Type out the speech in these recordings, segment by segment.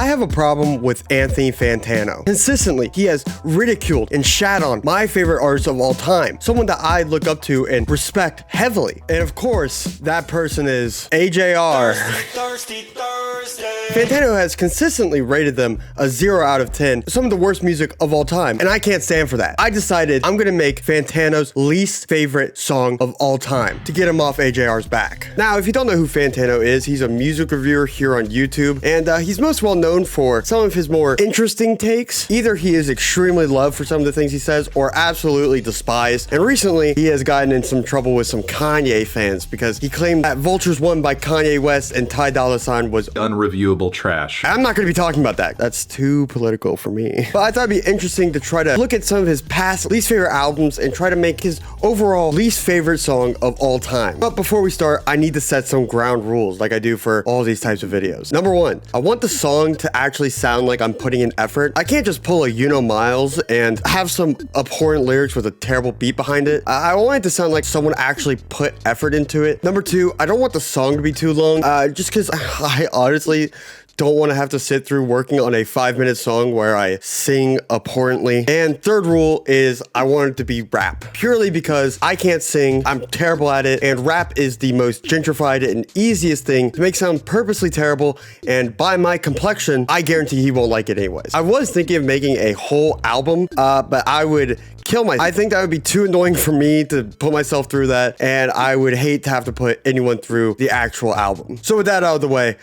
I have a problem with Anthony Fantano. Consistently, he has ridiculed and shat on my favorite artist of all time, someone that I look up to and respect heavily. And of course, that person is AJR. Thirsty Thursday. Fantano has consistently rated them a 0 out of 10, some of the worst music of all time, and I can't stand for that. I decided I'm gonna make Fantano's least favorite song of all time to get him off AJR's back. Now, if you don't know who Fantano is, he's a music reviewer here on YouTube, and he's most well known for some of his more interesting takes. Either he is extremely loved for some of the things he says, or absolutely despised. And recently, he has gotten in some trouble with some Kanye fans because he claimed that Vultures won by Kanye West and Ty Dolla $ign was unreviewable trash. I'm not going to be talking about that. That's too political for me. But I thought it'd be interesting to try to look at some of his past least favorite albums and try to make his overall least favorite song of all time. But before we start, I need to set some ground rules like I do for all these types of videos. Number one, I want the song to actually sound like I'm putting in effort. I can't just pull a You Know Miles and have some abhorrent lyrics with a terrible beat behind it. I want it to sound like someone actually put effort into it. Number two, I don't want the song to be too long, just because I honestly don't want to have to sit through working on a 5-minute song where I sing abhorrently. And third rule is I want it to be rap, purely because I can't sing, I'm terrible at it, and rap is the most gentrified and easiest thing to make sound purposely terrible, and by my complexion, I guarantee he won't like it anyways. I was thinking of making a whole album, but I would kill myself. I think that would be too annoying for me to put myself through that, and I would hate to have to put anyone through the actual album. So with that out of the way,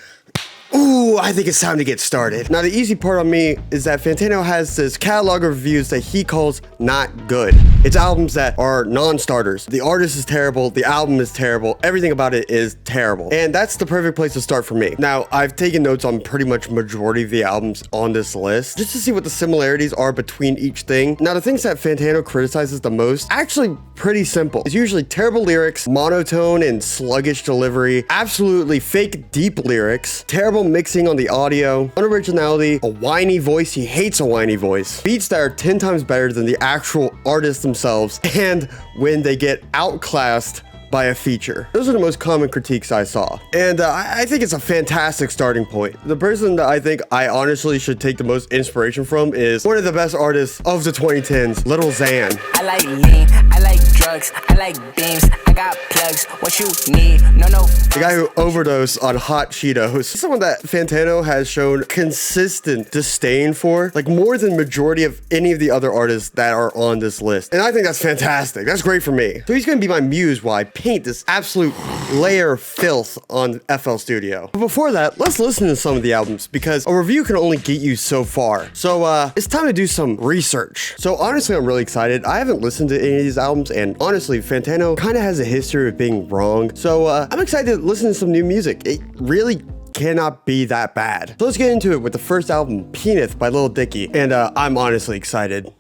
ooh, I think it's time to get started. Now, the easy part on me is that Fantano has this catalog of reviews that he calls not good. It's albums that are non-starters. The artist is terrible, the album is terrible, everything about it is terrible. And that's the perfect place to start for me. Now, I've taken notes on pretty much majority of the albums on this list, just to see what the similarities are between each thing. Now, the things that Fantano criticizes the most, actually pretty simple. It's usually terrible lyrics, monotone and sluggish delivery, absolutely fake deep lyrics, terrible mixing on the audio, unoriginality, a whiny voice, he hates a whiny voice, beats that are 10 times better than the actual artists themselves, and when they get outclassed by a feature. Those are the most common critiques I saw. And I think it's a fantastic starting point. The person that I think I honestly should take the most inspiration from is one of the best artists of the 2010s, Lil Xan. I like lean, I like drugs, I like beams, I got plugs, what you need, no. The guy who overdosed on hot Cheetos. Someone that Fantano has shown consistent disdain for, like more than majority of any of the other artists that are on this list. And I think that's fantastic. That's great for me. So he's gonna be my muse while I paint this absolute layer of filth on FL Studio. But before that, let's listen to some of the albums because a review can only get you so far. So it's time to do some research. So honestly, I'm really excited. I haven't listened to any of these albums, and honestly, Fantano kind of has a history of being wrong. So I'm excited to listen to some new music. It really cannot be that bad. So let's get into it with the first album, Peanut by Lil Dicky, and I'm honestly excited.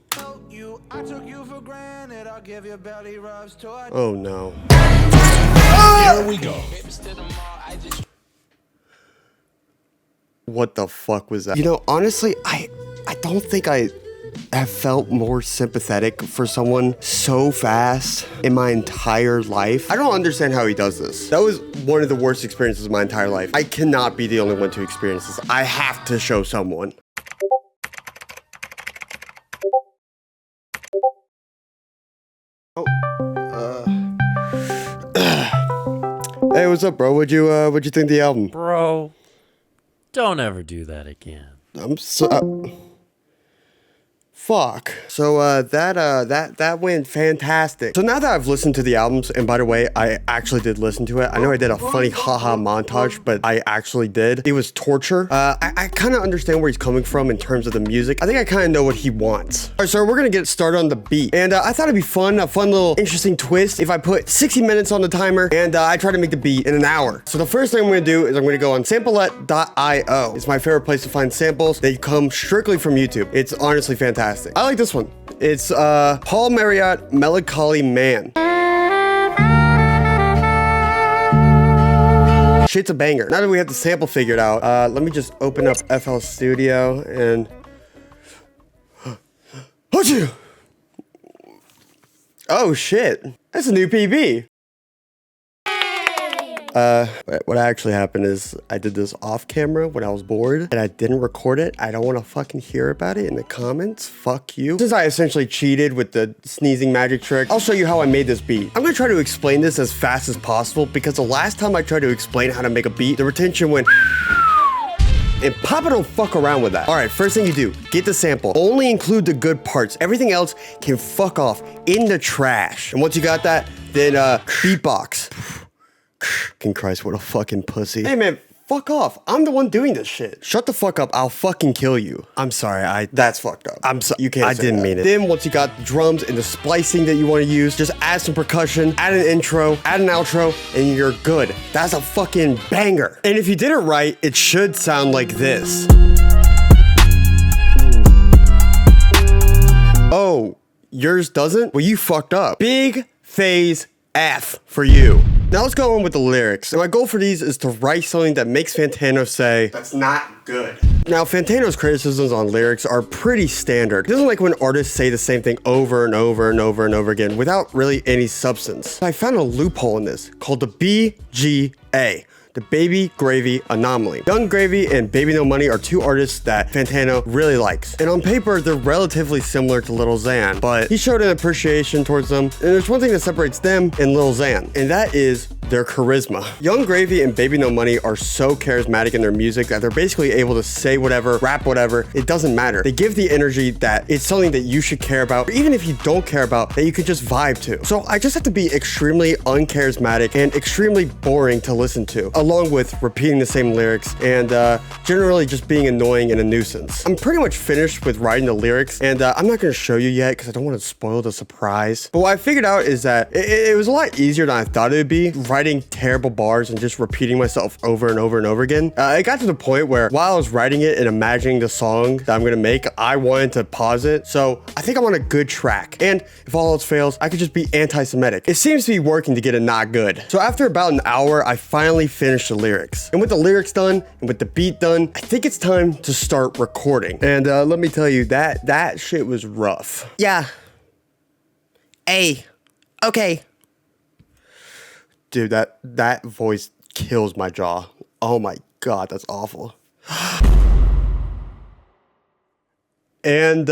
Oh no. Here we go. What the fuck was that? You know, honestly, I don't think I have felt more sympathetic for someone so fast in my entire life. I don't understand how he does this. That was one of the worst experiences of my entire life. I cannot be the only one to experience this. I have to show someone. Hey, what's up, bro? What'd you think of the album? Bro, don't ever do that again. I'm so... Fuck. So that went fantastic. So now that I've listened to the albums, and by the way, I actually did listen to it. I know I did a funny haha montage, but I actually did. It was torture. I kind of understand where he's coming from in terms of the music. I think I kind of know what he wants. All right, so we're gonna get started on the beat. And I thought it'd be fun, a fun little interesting twist if I put 60 minutes on the timer and I try to make the beat in an hour. So the first thing I'm gonna do is I'm gonna go on samplet.io. It's my favorite place to find samples. They come strictly from YouTube. It's honestly fantastic. I like this one. It's Paul Marriott, Melancholy Man. Shit's a banger. Now that we have the sample figured out, let me just open up FL Studio and... Oh shit, that's a new PB. What actually happened is I did this off camera when I was bored and I didn't record it. I don't want to fucking hear about it in the comments. Fuck you. Since I essentially cheated with the sneezing magic trick, I'll show you how I made this beat. I'm gonna try to explain this as fast as possible because the last time I tried to explain how to make a beat, the retention went and Papa don't fuck around with that. All right, first thing you do, get the sample. Only include the good parts. Everything else can fuck off in the trash. And once you got that, then beatbox. Fucking Christ, what a fucking pussy. Hey man, fuck off. I'm the one doing this shit. Shut the fuck up. I'll fucking kill you. I'm sorry. That's fucked up. I'm sorry. You can't. I didn't mean it. Then once you got the drums and the splicing that you want to use, just add some percussion, add an intro, add an outro, and you're good. That's a fucking banger. And if you did it right, it should sound like this. Oh, yours doesn't? Well, you fucked up. Big phase F for you. Now let's go on with the lyrics. And my goal for these is to write something that makes Fantano say, "That's not good." Now, Fantano's criticisms on lyrics are pretty standard. He doesn't like when artists say the same thing over and over and over and over again without really any substance. I found a loophole in this called the BGA. The Baby Gravy Anomaly. Young Gravy and Baby No Money are two artists that Fantano really likes. And on paper, they're relatively similar to Lil Xan, but he showed an appreciation towards them. And there's one thing that separates them and Lil Xan, and that is their charisma. Young Gravy and Baby No Money are so charismatic in their music that they're basically able to say whatever, rap whatever, it doesn't matter. They give the energy that it's something that you should care about, or even if you don't care about, that you could just vibe to. So I just have to be extremely uncharismatic and extremely boring to listen to, along with repeating the same lyrics and generally just being annoying and a nuisance. I'm pretty much finished with writing the lyrics, and I'm not gonna show you yet because I don't want to spoil the surprise. But what I figured out is that it was a lot easier than I thought it would be, writing terrible bars and just repeating myself over and over and over again. It got to the point where while I was writing it and imagining the song that I'm gonna make, I wanted to pause it. So I think I'm on a good track. And if all else fails, I could just be anti-Semitic. It seems to be working to get it not good. So after about an hour, I finally finished the lyrics. And with the lyrics done and with the beat done, I think it's time to start recording. And let me tell you, that shit was rough. Yeah. Hey. Okay. Dude, that voice kills my jaw. Oh my God, that's awful. And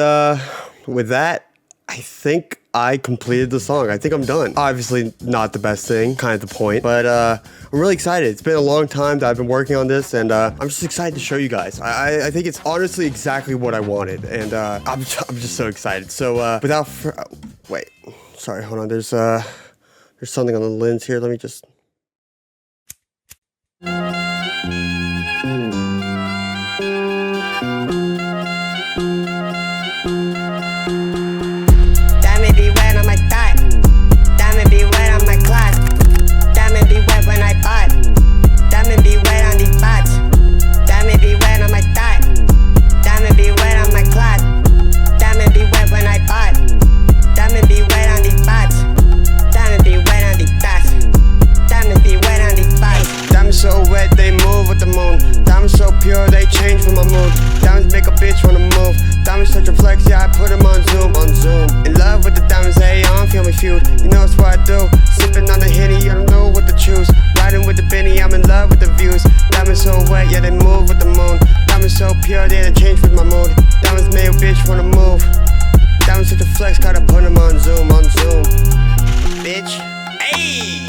with that, I think I completed the song. I think I'm done. Obviously not the best thing, kind of the point, but I'm really excited. It's been a long time that I've been working on this, and I'm just excited to show you guys. I think it's honestly exactly what I wanted, and I'm just so excited. So wait, sorry, hold on. There's something on the lens here. Let me just. Diamond be wet on my thigh. Diamond be wet on my clock. Diamond be wet when I bought. Diamond be wet on these bots. Diamond be wet on my thigh. Diamond be wet on my clock. Diamond be wet when I bought. Diamond be wet on these bots. Diamond be wet on these thoughts. Diamond be wet on these bots. Diamonds so wet they move with the moon. Diamonds so pure they change with my mood. Diamonds make a bitch wanna move. Diamonds such a flex, yeah, I put them on Zoom. In love with the diamonds, hey, I don't feel me feud. You know it's what I do. Sipping on the Henny, I don't know what to choose. Riding with the Benny, I'm in love with the views. Diamonds so wet, yeah, they move with the moon. Diamonds so pure, they change with my mood. Diamonds make a bitch wanna move. Diamonds such a flex, gotta put them on Zoom. Bitch. Hey!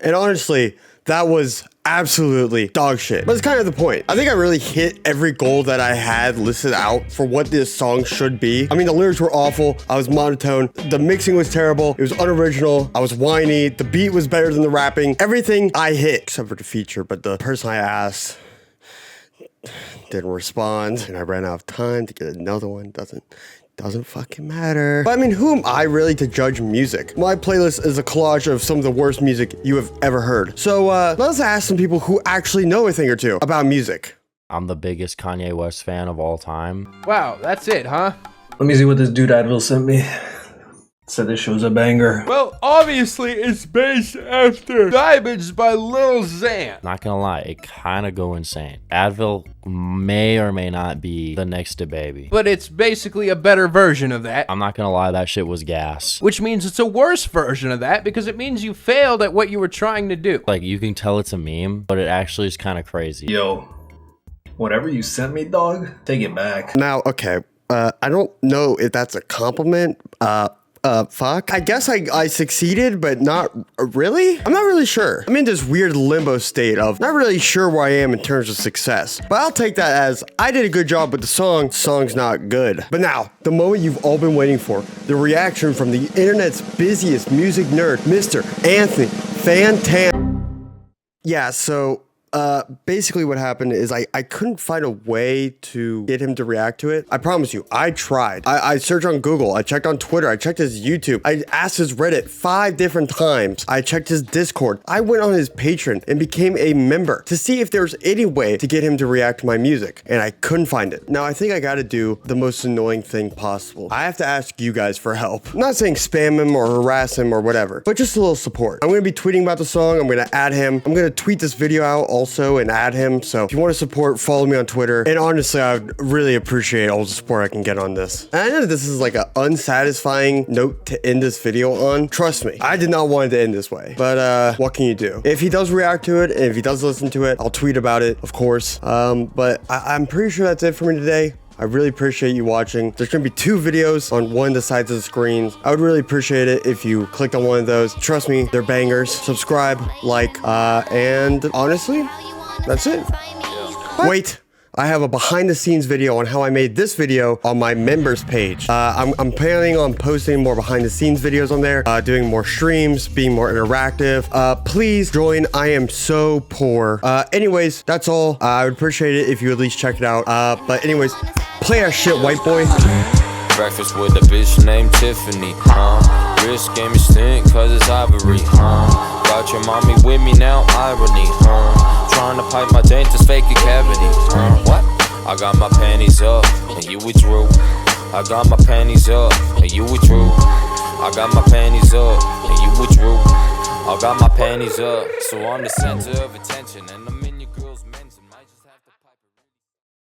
And honestly, that was absolutely dog shit. But it's kind of the point. I think I really hit every goal that I had listed out for what this song should be. I mean, the lyrics were awful. I was monotone. The mixing was terrible. It was unoriginal. I was whiny. The beat was better than the rapping. Everything I hit, except for the feature, but the person I asked didn't respond, and I ran out of time to get another one. Doesn't fucking matter. But I mean, who am I really to judge music? My playlist is a collage of some of the worst music you have ever heard. So let's ask some people who actually know a thing or two about music. I'm the biggest Kanye West fan of all time. Wow, that's it, huh? Let me see what this dude Advil sent me. said this show's a banger. Well, obviously it's based after Diamonds by Lil Xan. Not gonna lie, it kind of go insane. Advil may or may not be the next to Baby. But it's basically a better version of that. I'm not gonna lie, that shit was gas. Which means it's a worse version of that because it means you failed at what you were trying to do. Like, you can tell it's a meme, but it actually is kind of crazy. Yo, whatever you sent me, dog, take it back. Now, okay, I don't know if that's a compliment. Fuck. I guess I succeeded, but not really? I'm not really sure. I'm in this weird limbo state of not really sure where I am in terms of success. But I'll take that as I did a good job with the song. Song's not good. But now, the moment you've all been waiting for, the reaction from the internet's busiest music nerd, Mr. Anthony Fantano. Yeah, so basically what happened is I couldn't find a way to get him to react to it. I promise you, I tried. I searched on Google, I checked on Twitter, I checked his YouTube, I asked his Reddit 5 different times, I checked his Discord, I went on his Patreon and became a member to see if there was any way to get him to react to my music, and I couldn't find it. Now I think I gotta do the most annoying thing possible. I have to ask you guys for help. I'm not saying spam him or harass him or whatever, but just a little support. I'm gonna be tweeting about the song, I'm gonna add him, I'm gonna tweet this video out also and add him. So if you want to support, follow me on Twitter. And honestly, I would really appreciate all the support I can get on this. And I know this is like an unsatisfying note to end this video on. Trust me, I did not want it to end this way. But what can you do? If he does react to it, and if he does listen to it, I'll tweet about it, of course. But I'm pretty sure that's it for me today. I really appreciate you watching. There's gonna be 2 videos on one of the sides of the screens. I would really appreciate it if you clicked on one of those. Trust me, they're bangers. Subscribe, like, and honestly, that's it. Wait, I have a behind the scenes video on how I made this video on my members page. I'm planning on posting more behind the scenes videos on there, doing more streams, being more interactive. Please join. I am so poor. Anyways, that's all. I would appreciate it if you at least check it out. But anyways, play our shit, white boy. Breakfast with a bitch named Tiffany, Wrist game is thin cause it's ivory, Got your mommy with me now, irony, Trying to pipe my dentist, fake a cavity, What? I got my panties up, and you withdrew. I got my panties up, and you withdrew. I got my panties up, and you withdrew. I got my panties up, so I'm the center of attention, and